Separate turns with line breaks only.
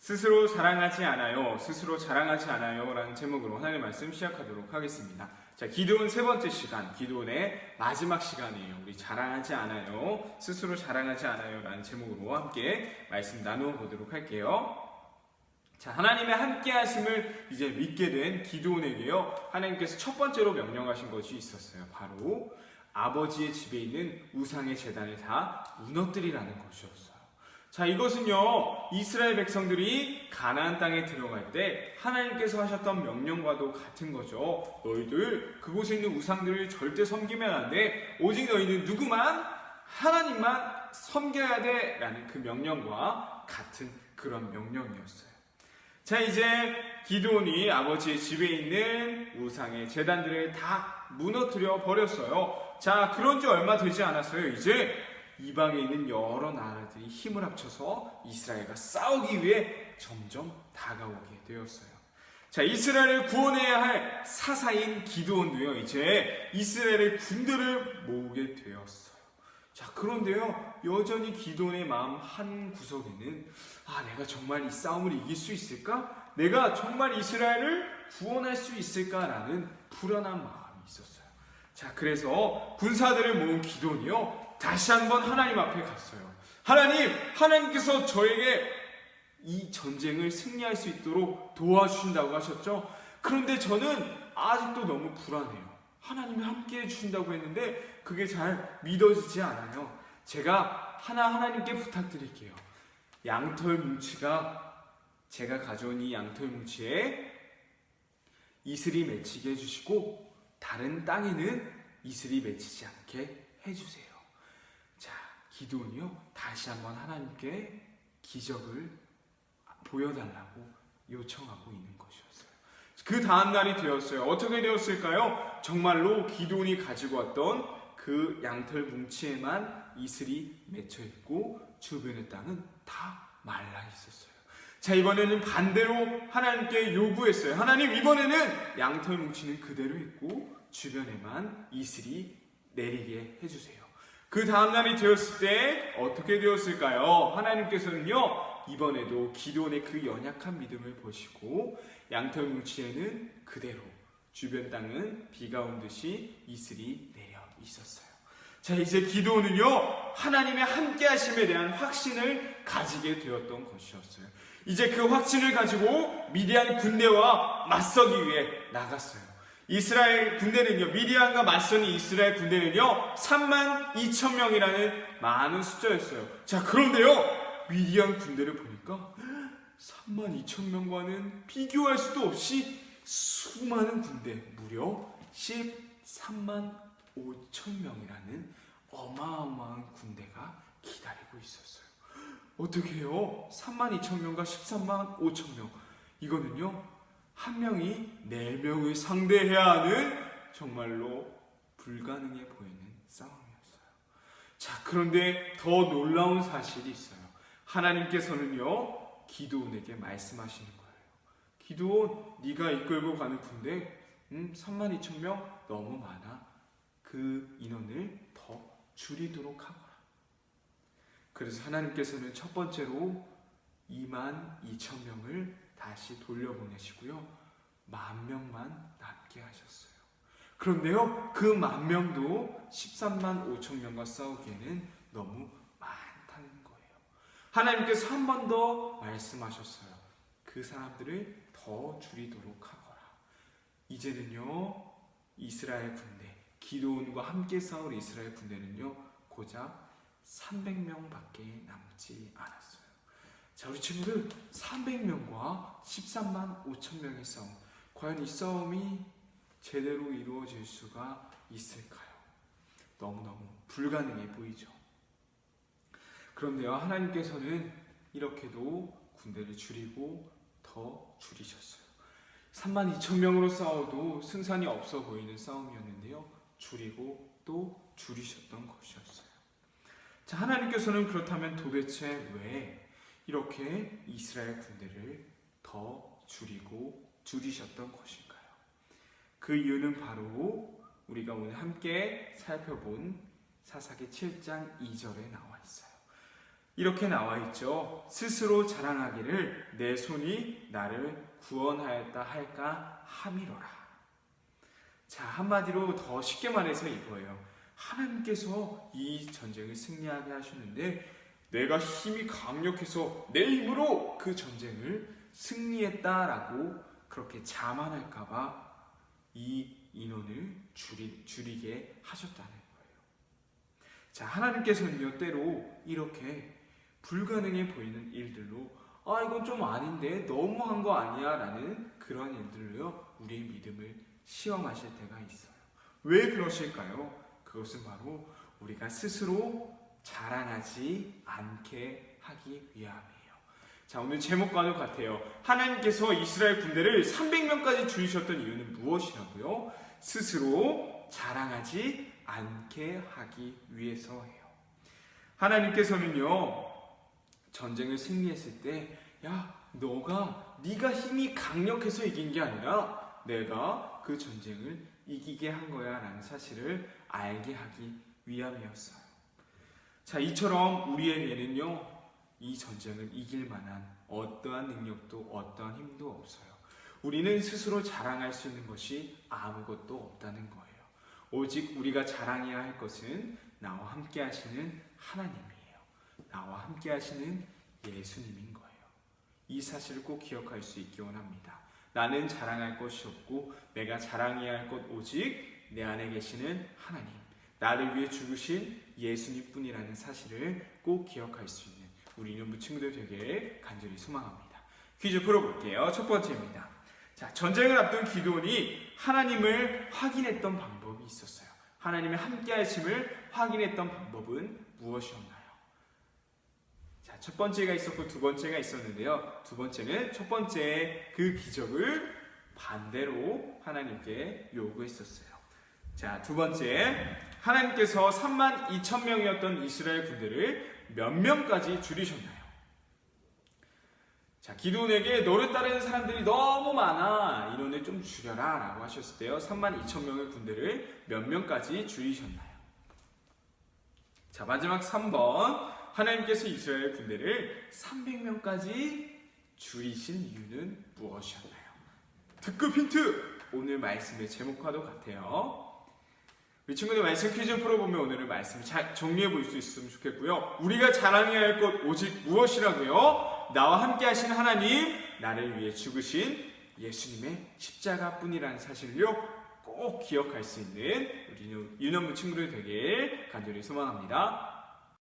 스스로 자랑하지 않아요. 스스로 자랑하지 않아요. 라는 제목으로 하나님의 말씀 시작하도록 하겠습니다. 자, 기도원 세 번째 시간, 기도원의 마지막 시간이에요. 우리 자랑하지 않아요. 스스로 자랑하지 않아요. 라는 제목으로 함께 말씀 나누어 보도록 할게요. 자, 하나님의 함께 하심을 이제 믿게 된 기드온에게요, 하나님께서 첫 번째로 명령하신 것이 있었어요. 바로 아버지의 집에 있는 우상의 제단을 다 무너뜨리라는 것이었어요. 자, 이것은요, 이스라엘 백성들이 가나안 땅에 들어갈 때 하나님께서 하셨던 명령과도 같은 거죠. 너희들 그곳에 있는 우상들을 절대 섬기면 안 돼. 오직 너희는 누구만? 하나님만 섬겨야 돼. 라는 그 명령과 같은 그런 명령이었어요. 자, 이제 기드온이 아버지의 집에 있는 우상의 제단들을 다 무너뜨려 버렸어요. 자, 그런 지 얼마 되지 않았어요. 이제 이방에 있는 여러 나라들이 힘을 합쳐서 이스라엘과 싸우기 위해 점점 다가오게 되었어요. 자, 이스라엘을 구원해야 할 사사인 기드온도요, 이제 이스라엘의 군대를 모으게 되었어요. 자, 그런데요, 여전히 기드온의 마음 한 구석에는 내가 정말 이 싸움을 이길 수 있을까? 내가 정말 이스라엘을 구원할 수 있을까라는 불안한 마음이 있었어요. 자, 그래서 군사들을 모은 기드온이요, 다시 한번 하나님 앞에 갔어요. 하나님께서 저에게 이 전쟁을 승리할 수 있도록 도와주신다고 하셨죠? 그런데 저는 아직도 너무 불안해요. 하나님이 함께 해주신다고 했는데 그게 잘 믿어지지 않아요. 제가 하나님께 부탁드릴게요. 양털 뭉치가, 제가 가져온 이 양털 뭉치에 이슬이 맺히게 해주시고 다른 땅에는 이슬이 맺히지 않게 해주세요. 자, 기드온이요, 다시 한번 하나님께 기적을 보여달라고 요청하고 있는 것이었어요. 그 다음 날이 되었어요. 어떻게 되었을까요? 정말로 기드온이 가지고 왔던 그 양털 뭉치에만 이슬이 맺혀 있고 주변의 땅은 다 말라 있었어요. 자, 이번에는 반대로 하나님께 요구했어요. 하나님, 이번에는 양털 뭉치는 그대로 있고 주변에만 이슬이 내리게 해주세요. 그 다음 날이 되었을 때 어떻게 되었을까요? 하나님께서는요, 이번에도 기드온의 그 연약한 믿음을 보시고 양털 뭉치에는 그대로, 주변 땅은 비가 온 듯이 이슬이 내려 있었어요. 자, 이제 기드온은요, 하나님의 함께 하심에 대한 확신을 가지게 되었던 것이었어요. 이제 그 확신을 가지고 미디안 군대와 맞서기 위해 나갔어요. 이스라엘 군대는요, 미디안과 맞서는 이스라엘 군대는요, 32,000명이라는 많은 숫자였어요. 자, 그런데요, 미디안 군대를 보니까 32,000명과는 비교할 수도 없이 수많은 군대, 무려 135,000명이라는 어마어마한 군대가 기다리고 있었어요. 어떻게 해요? 32,000명과 135,000명. 이거는요, 한 명이 4명을 상대해야 하는 정말로 불가능해 보이는 싸움이었어요. 자, 그런데 더 놀라운 사실이 있어요. 하나님께서는요, 기드온에게 말씀하시는 거예요. 기드온, 네가 이끌고 가는 군대 32,000명 너무 많아. 그 인원을 더 줄이도록 하거라. 그래서 하나님께서는 첫 번째로 22,000명을 다시 돌려보내시고요, 10,000명만 남게 하셨어요. 그런데요, 그 10,000명도 135,000명과 싸우기에는 너무 많다는 거예요. 하나님께서 한 번 더 말씀하셨어요. 그 사람들을 더 줄이도록 하거라. 이제는요, 이스라엘 군대, 기드온과 함께 싸울 이스라엘 군대는요, 고작 300명밖에 남지 않았어요. 자, 우리 친구들, 300명과 135,000명의 싸움, 과연 이 싸움이 제대로 이루어질 수가 있을까요? 너무너무 불가능해 보이죠. 그런데요, 하나님께서는 이렇게도 군대를 줄이고 더 줄이셨어요. 32,000명으로 싸워도 승산이 없어 보이는 싸움이었는데요, 줄이고 또 줄이셨던 것이었어요. 자, 하나님께서는 그렇다면 도대체 왜 이렇게 이스라엘 군대를 더 줄이셨던 것인가요? 그 이유는 바로 우리가 오늘 함께 살펴본 사사기 7장 2절에 나와 있어요. 이렇게 나와 있죠. 스스로 자랑하기를 내 손이 나를 구원하였다 할까 함이로라. 자, 한마디로 더 쉽게 말해서 이거예요. 하나님께서 이 전쟁을 승리하게 하셨는데 내가 힘이 강력해서 내 힘으로 그 전쟁을 승리했다라고 그렇게 자만할까봐 이 인원을 줄이게 하셨다는 거예요. 자, 하나님께서는요, 때로 이렇게 불가능해 보이는 일들로 이건 좀 아닌데 너무한 거 아니야 라는 그런 일들로요, 우리의 믿음을 시험하실 때가 있어요. 왜 그러실까요? 그것은 바로 우리가 스스로 자랑하지 않게 하기 위함이에요. 자, 오늘 제목과도 같아요. 하나님께서 이스라엘 군대를 300명까지 줄이셨던 이유는 무엇이라고요? 스스로 자랑하지 않게 하기 위해서예요. 하나님께서는요, 전쟁을 승리했을 때, 네가 힘이 강력해서 이긴 게 아니라 내가 그 전쟁을 이기게 한 거야 라는 사실을 알게 하기 위함이었어요. 자, 이처럼 우리에게는요, 이 전쟁을 이길 만한 어떠한 능력도 어떠한 힘도 없어요. 우리는 스스로 자랑할 수 있는 것이 아무것도 없다는 거예요. 오직 우리가 자랑해야 할 것은 나와 함께 하시는 하나님이에요. 나와 함께 하시는 예수님인 거예요. 이 사실을 꼭 기억할 수 있기 원합니다. 나는 자랑할 것이 없고 내가 자랑해야 할 것 오직 내 안에 계시는 하나님, 나를 위해 죽으신 예수님 뿐이라는 사실을 꼭 기억할 수 있는 우리 인연부 친구들 되길 간절히 소망합니다. 퀴즈 풀어볼게요. 첫 번째입니다. 자, 전쟁을 앞둔 기드온이 하나님을 확인했던 방법이 있었어요. 하나님의 함께 하심을 확인했던 방법은 무엇이었나요? 자, 첫 번째가 있었고 두 번째가 있었는데요. 두 번째는 첫 번째 그 기적을 반대로 하나님께 요구했었어요. 자, 두 번째, 하나님께서 32,000명이었던 이스라엘 군대를 몇 명까지 줄이셨나요? 자, 기드온에게 너를 따르는 사람들이 너무 많아, 인원을 좀 줄여라 라고 하셨을 때요, 32,000명의 군대를 몇 명까지 줄이셨나요? 자, 마지막 3번, 하나님께서 이스라엘 군대를 300명까지 줄이신 이유는 무엇이었나요? 특급 힌트! 오늘 말씀의 제목과도 같아요. 우리 친구들 말씀 퀴즈 풀어보면 오늘의 말씀 잘 정리해 볼 수 있으면 좋겠고요. 우리가 자랑해야 할 것 오직 무엇이라고요? 나와 함께 하신 하나님, 나를 위해 죽으신 예수님의 십자가뿐이라는 사실을요, 꼭 기억할 수 있는 우리 유년부 친구들 되길 간절히 소망합니다.